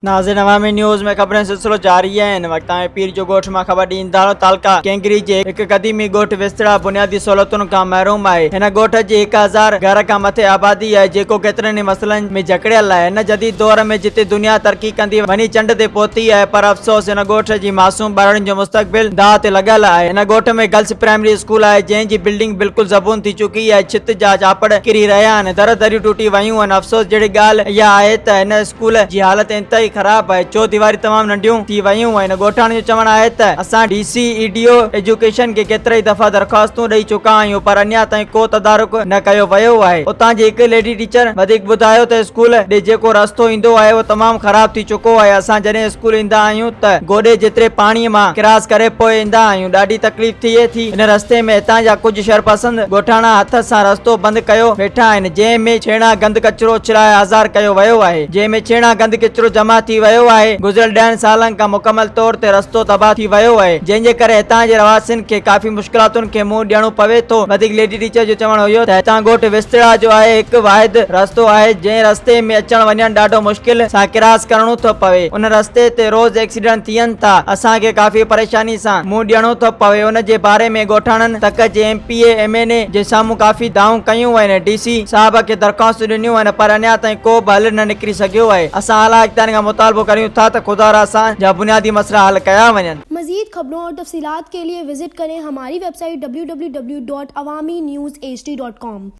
नाज़रीन अवामी न्यूज़ में ख़बरें सिलसिलो जारी है। इन वक्त में पीर जो गोठ में ख़बर ॾींदाणो तालका केंगरी जे एक क़दीमी गोठ विस्तड़ा बुनियादी सहूलतुनि खां महरूम आहे। हिन गोठ जी 1000 घर खां मथे आबादी है, जेको केतिरनि मसइलनि में जकड़ियल है। हिन जदीद दौर में जिते दुनिया तरक्की कंदी वनी चंड ते पहुती है, पर अफ़सोस हिन गोठ जी मासूम ॿारनि जो मुस्तक़बिल दाह ते लॻल आहे। हिन गोठ में गर्ल्स प्राइमरी स्कूल है, जंहिंजी बिल्डिंग बिल्कुल ज़बून थी चुकी है। छित जा चापड़ किरी रहिया आहिनि, दर दरियूं टूटी वयूं आहिनि। अफ़सोस जहिड़ी ॻाल्हि इहा आहे त हिन स्कूल जी हालत इंतहाई खराब है। चौदीवारी तमाम नंढियूं थी वयूं आहिनि। ॻोठाणनि जो चवणु आहे त असां DC EDO एजुकेशन के केतिराई दफ़ा दरख़्वास्तूं ॾेई चुका आहियूं, पर अञा ताईं को तदारुक न कयो वियो आहे। उतां जी हिकु लेडी टीचर वधीक ॿुधायो त स्कूल ॾे जेको रस्तो ईंदो आहे उहो तमामु ख़राब थी चुको आहे। असां जॾहिं स्कूल ईंदा आहियूं त गोॾे जेतिरे पाणीअ मां क्रॉस करे पोइ ईंदा आहियूं। ॾाढी तकलीफ़ थिए थी। हिन रस्ते में हितां जा कुझु शरपसंद ॻोठाणा हथ सां रस्तो बंदि कयो वेठा आहिनि, जंहिं में छेणा गंद कचिरो उछलाए आज़ार कयो वियो आहे। जंहिं में छेणा गंद किचिरो जमा थी वियो आहे। गुज़िरियल 10 सालनि खां मुकमल तौर ते रस्तो तबाह थी वियो आहे, जंहिंजे करे हितां जे रवासियुनि खे काफ़ी मुश्किलातुनि खे मुंहुं ॾियणो पवे थो। वधीक लेडी टीचर जो चवणु हुयो त हितां ॻोठ विस्तड़ा जो आहे हिकु वाहिद रस्तो आहे, जंहिं रस्ते में अचण वञण ॾाढो मुश्किल सां क्रॉस करणो थो पवे। उन रस्ते ते रोज़ एक्सीडेंट थियनि था। असांखे काफ़ी परेशानी सां मुंहुं ॾियणो थो पवे। उन जे बारे में ॻोठाणनि तक जे MPA MNA जे साम्हूं काफ़ी दाऊं कयूं आहिनि, DC साहब खे दरख़्वास्तूं ॾिनियूं आहिनि, पर अञा ताईं को बि हल न निकिरी सघियो आहे। असां आला इख्तियारनि खां मुतालबो करियूं था त खुदा जा बुनियादी मसला हल कया वञनि। मज़ीद खबरों और तफसीलात के लिए विजिट करें हमारी वेबसाइट www.awamiNewsHD.com।